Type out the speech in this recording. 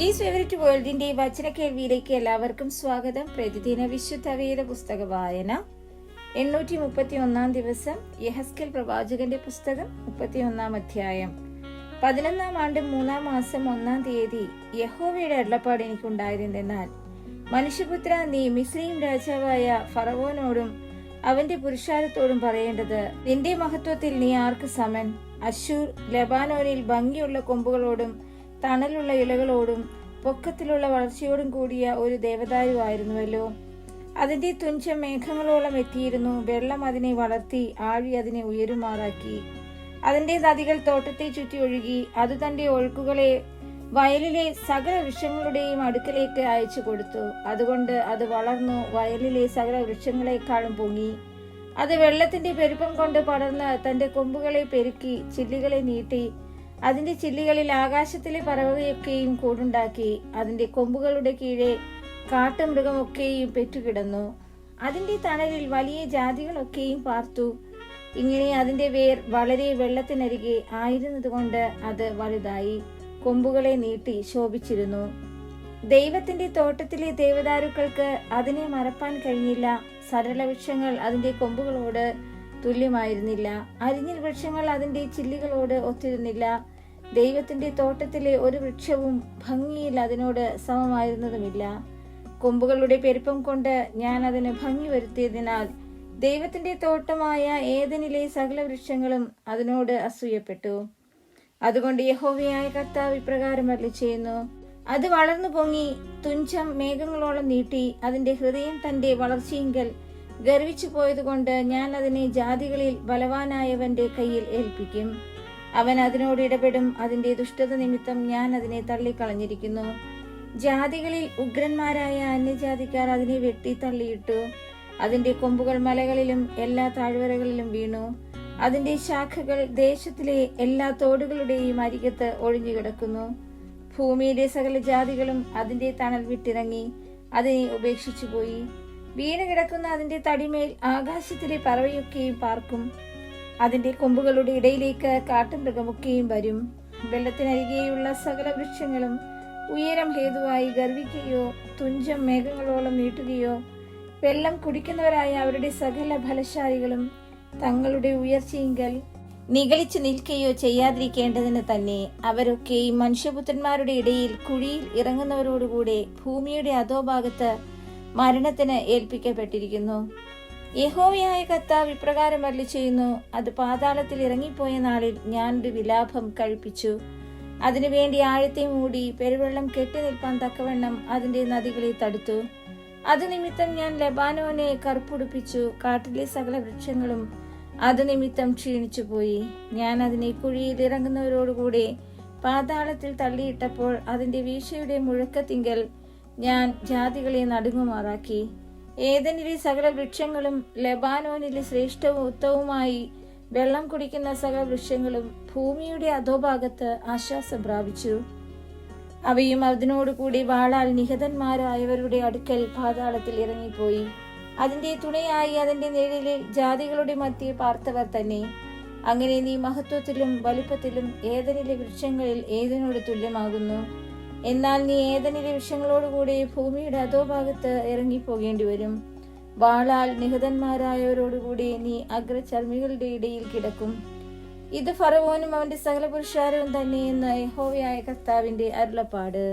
Jees favourite വേൾഡിന്റെ വചന കേൾവിയിലേക്ക് എല്ലാവർക്കും സ്വാഗതം. പ്രതിദിന വിശുദ്ധ വേദ പുസ്തക വായന 831 ദിവസം. യെഹെസ്കേൽ പ്രവാചകന്റെ പുസ്തകം 31 അധ്യായം. 11 ആണ്ട് 3 മാസം 1 തീയതി യഹോവയുടെ അരുളപ്പാട് എനിക്കുണ്ടായതെന്നാൽ, മനുഷ്യപുത്ര, നീ മിസ്രയീം രാജാവായ ഫറവോനോടും അവന്റെ പുരുഷാരത്തോടും പറയേണ്ടത്, നിന്റെ മഹത്വത്തിൽ നീ ആർക്ക് സമൻ? അശ്ശൂർ ലെബാനോനിൽ ഭംഗിയുള്ള കൊമ്പുകളോടും തണലുള്ള ഇലകളോടും പൊക്കത്തിലുള്ള വളർച്ചയോടും കൂടിയ ഒരു ദേവദാരുവായിരുന്നുവല്ലോ. അതിന്റെ തുഞ്ചം മേഘങ്ങളോളം എത്തിയിരുന്നു. വെള്ളം അതിനെ വളർത്തി, ആഴി അതിനെ ഉയരുമാറാക്കി. അതിന്റെ നദികൾ തോട്ടത്തെ ചുറ്റി ഒഴുകി. അത് തന്റെ ഒഴുക്കുകളെ വയലിലെ സകല വൃക്ഷങ്ങളുടെയും അടുക്കലേക്ക് അയച്ചു കൊടുത്തു. അതുകൊണ്ട് അത് വളർന്നു വയലിലെ സകല വൃക്ഷങ്ങളെക്കാളും പൊങ്ങി. അത് വെള്ളത്തിന്റെ പെരുപ്പം കൊണ്ട് പടർന്ന് തന്റെ കൊമ്പുകളെ പെരുക്കി ചില്ലികളെ നീട്ടി. അതിന്റെ ചില്ലികളിൽ ആകാശത്തിലെ പറവയൊക്കെയും കൂടുണ്ടാക്കി. അതിന്റെ കൊമ്പുകളുടെ കീഴെ കാട്ടുമൃഗമൊക്കെയും പെറ്റുകിടന്നു. അതിന്റെ തണലിൽ വലിയ ജാതികളൊക്കെയും പാർത്തു. ഇങ്ങനെ അതിന്റെ വേർ വളരെ വെള്ളത്തിനരികെ ആയിരുന്നതുകൊണ്ട് അത് വലുതായി കൊമ്പുകളെ നീട്ടി ശോഭിച്ചിരുന്നു. ദൈവത്തിന്റെ തോട്ടത്തിലെ ദേവദാരുക്കൾക്ക് അതിനെ മറപ്പാൻ കഴിഞ്ഞില്ല. സരള വൃക്ഷങ്ങൾ അതിന്റെ കൊമ്പുകളോട് തുല്യമായിരുന്നില്ല. അരിഞ്ഞിൽ വൃക്ഷങ്ങൾ അതിന്റെ ചില്ലികളോട് ഒത്തിരുന്നില്ല. ദൈവത്തിന്റെ തോട്ടത്തിലെ ഒരു വൃക്ഷവും ഭംഗിയിൽ അതിനോട് സമമായിരുന്നതുമില്ല. കൊമ്പുകളുടെ പെരുപ്പം കൊണ്ട് ഞാൻ അതിന് ഭംഗി വരുത്തിയതിനാൽ ദൈവത്തിന്റെ തോട്ടമായ ഏദനിലെ സകല വൃക്ഷങ്ങളും അതിനോട് അസൂയപ്പെട്ടു. അതുകൊണ്ട് യഹോവയായ കർത്താവ് ഇപ്രകാരം അരുളിച്ചെയ്യുന്നു, അത് വളർന്നു പൊങ്ങി തുഞ്ചം മേഘങ്ങളോളം നീട്ടി. അതിന്റെ ഹൃദയം തന്റെ വളർച്ചയിങ്കൽ ഗർവിച്ചു പോയതുകൊണ്ട് ഞാൻ അതിനെ ജാതികളിൽ ബലവാനായവന്റെ കയ്യിൽ ഏൽപ്പിക്കും. അവൻ അതിനോട് ഇടപെടും. അതിന്റെ ദുഷ്ടത നിമിത്തം ഞാൻ അതിനെ തള്ളിക്കളഞ്ഞിരിക്കുന്നു. ജാതികളിൽ ഉഗ്രന്മാരായ അന്യജാതിക്കാർ അതിനെ വെട്ടി തള്ളിയിട്ടു. അതിന്റെ കൊമ്പുകൾ മലകളിലും എല്ലാ താഴ്വരകളിലും വീണു. അതിന്റെ ശാഖകൾ ദേശത്തിലെ എല്ലാ തോടുകളുടെയും അരികത്ത് ഒഴിഞ്ഞുകിടക്കുന്നു. ഭൂമിയിലെ സകല ജാതികളും അതിന്റെ തണൽ വിട്ടിറങ്ങി അതിനെ ഉപേക്ഷിച്ചുപോയി. വീണ് കിടക്കുന്ന അതിന്റെ തടിമേൽ ആകാശത്തിലെ പറവയൊക്കെയും പാർക്കും. അതിന്റെ കൊമ്പുകളുടെ ഇടയിലേക്ക് കാട്ടുമൃഗമൊക്കെയും വരും. വെള്ളത്തിനരികെയുള്ള സകല വൃക്ഷങ്ങളും ഉയരം ഹേതുവായി ഗർവിക്കുകയോ തുഞ്ചം മേഘങ്ങളോളം നീട്ടുകയോ വെള്ളം കുടിക്കുന്നവരായ അവരുടെ സകല ഫലശാലികളും തങ്ങളുടെ ഉയർച്ചയിങ്കൽ നിഗളിച്ചു നിൽക്കുകയോ ചെയ്യാതിരിക്കേണ്ടതിന് തന്നെ അവരൊക്കെയും മനുഷ്യപുത്രന്മാരുടെ ഇടയിൽ കുഴിയിൽ ഇറങ്ങുന്നവരോടുകൂടെ ഭൂമിയുടെ അധോഭാഗത്ത് മരണത്തിന് ഏൽപ്പിക്കപ്പെട്ടിരിക്കുന്നു. യഹോവയായ കർത്താവ് ഇപ്രകാരം അരുളിച്ചെയ്യുന്നു, അത് പാതാളത്തിൽ ഇറങ്ങിപ്പോയ നാളിൽ ഞാനൊരു വിലാപം കഴിപ്പിച്ചു. അതിനുവേണ്ടി ആഴത്തെ മൂടി പെരുവെള്ളം കെട്ടി നിൽപ്പാൻ തക്കവണ്ണം അതിന്റെ നദികളെ തടുത്തു. അത് നിമിത്തം ഞാൻ ലെബാനോനെ കറുപ്പുടുപ്പിച്ചു. കാട്ടിലെ സകല വൃക്ഷങ്ങളും അത് നിമിത്തം ക്ഷീണിച്ചുപോയി. ഞാൻ അതിനെ കുഴിയിൽ ഇറങ്ങുന്നവരോടുകൂടെ പാതാളത്തിൽ തള്ളിയിട്ടപ്പോൾ അതിന്റെ വീഴ്ചയുടെ മുഴക്കത്തിങ്കൽ ഞാൻ ജാതികളെ നടുങ്ങുമാറാക്കി. ഏദനിലെ സകല വൃക്ഷങ്ങളും ലെബാനോനിലെ ശ്രേഷ്ഠവും ഉത്തമവുമായി വെള്ളം കുടിക്കുന്ന സകല വൃക്ഷങ്ങളും ഭൂമിയുടെ അധോഭാഗത്ത് ആശ്വാസം പ്രാപിച്ചു. അവയും അതിനോടുകൂടി വാളാൽ നിഹതന്മാരായവരുടെ അടുക്കൽ പാതാളത്തിൽ ഇറങ്ങിപ്പോയി. അതിന്റെ തുണയായി അതിന്റെ നിഴലിൽ ജാതികളുടെ മധ്യേ പാർത്തവർ തന്നെ. അങ്ങനെ നീ മഹത്വത്തിലും വലിപ്പത്തിലും ഏദനിലെ വൃക്ഷങ്ങളിൽ ഏതിനോട് തുല്യമാകുന്നു. എന്നാൽ നീ ഏദനിലെ വൃക്ഷങ്ങളോടുകൂടി ഭൂമിയുടെ അധോഭാഗത്ത് ഇറങ്ങിപ്പോകേണ്ടി വരും. വാളാൽ നിഹതന്മാരായവരോടുകൂടി നീ അഗ്രചർമ്മികളുടെ ഇടയിൽ കിടക്കും. ഇത് ഫറവോനും അവന്റെ സകല പുരുഷാരവും തന്നെ എന്ന് യഹോവയായ കർത്താവിന്റെ അരുളപ്പാട്.